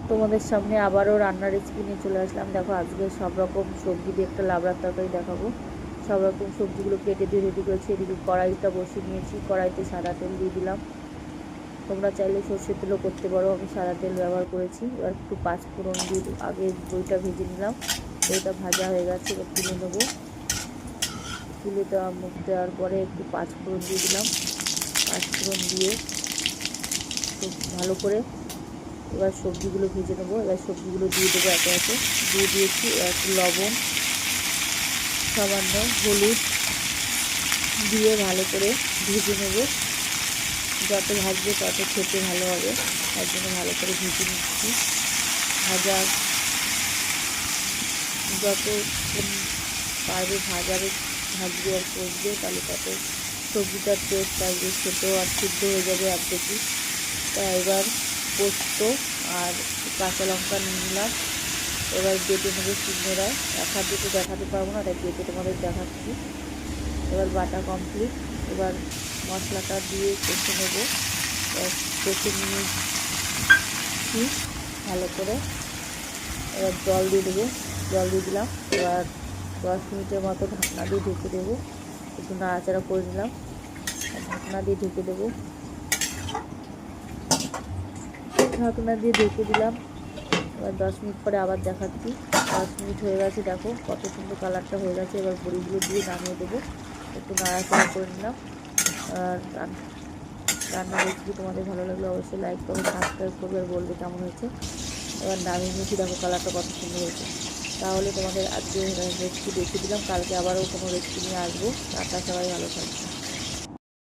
তোমাদের সামনে আবারও রান্নার রেসিপি নিয়ে চলে আসলাম। দেখো আজকে সব রকম সবজি দিয়ে একটা লাবড়ার তরকারি দেখাবো। সব রকম সবজিগুলো কেটে দিয়ে রেডি করেছি। এদিকে কড়াইটা বসিয়ে নিয়েছি, কড়াইতে সাদা তেল দিয়ে দিলাম। তোমরা চাইলে সর্ষের তেলও করতে পারো, আমি সাদা তেল ব্যবহার করেছি। এবার একটু পাঁচ ফোড়ন দিয়ে আগে দইটা ভেজে নিলাম। দইটা ভাজা হয়ে গেছে, এবার তুলে নেবো। তুলে দেওয়ার পরে একটু পাঁচ ফোড়ন দিয়ে দিলাম। পাঁচ ফোড়ন দিয়ে খুব ভালো করে এবার সবজিগুলো ভেজে নেবো। এবার সবজিগুলো দিয়ে দেবো একে একে। দিয়ে দিয়েছি একটু লবণ, সামান্য হলুদ দিয়ে ভালো করে ভেজে নেব। যত ভাজবে তত খেতে ভালো হবে, তার জন্য ভালো করে ভেজে নিচ্ছি। যত পারবে ভাজবে আর কষবে, তাহলে তত সবজিটার টেস্ট আসবে, খেতেও আর সিদ্ধ হয়ে যাবে অর্ধেকই। তা এবার পোস্ত আর কাঁচা লঙ্কা নিয়ে নিলাম। এবার বেটে নেবো শিলনোড়ায়। এক হাত দিয়ে দেখাতে পারবো না, তাই বেটে তোমাদের দেখাচ্ছি। এবার বাটা কমপ্লিট। এবার মশলাটা দিয়ে কষে নেবো। কষে নিয়েছি ভালো করে। এবার জল দিয়ে দেবো, জল দিয়ে দিলাম। এবার 10 মিনিটের মতো ঢাকনা দিয়ে ঢেকে দেবো। একটু নাড়াচাড়া করে নিলাম, ঢাকনা দিয়ে ঢেকে দেবো। ঢাকনা দিয়ে ঢেকে দিলাম। এবার 10 মিনিট পরে আবার দেখাচ্ছি। 10 মিনিট হয়ে গেছে, দেখো কত সুন্দর কালারটা হয়ে গেছে। এবার বড়িগুলো দিয়ে নামিয়ে দেবো। একটু নাড়াচাড়া করে নিলাম। আর রান্নার রেসিপি তোমাদের ভালো লাগলে অবশ্যই লাইক করবে, সাবস্ক্রাইব করবে আর বলবে কেমন হয়েছে। এবার নামিয়ে নিয়েছি, দেখো কালারটা কত সুন্দর হয়েছে। তাহলে তোমাদের আজকে রেসিপি দেখিয়ে দিলাম। কালকে আবারও কোনো রেসিপি নিয়ে আসবো। টাটা, সবাই ভালো থাকবে।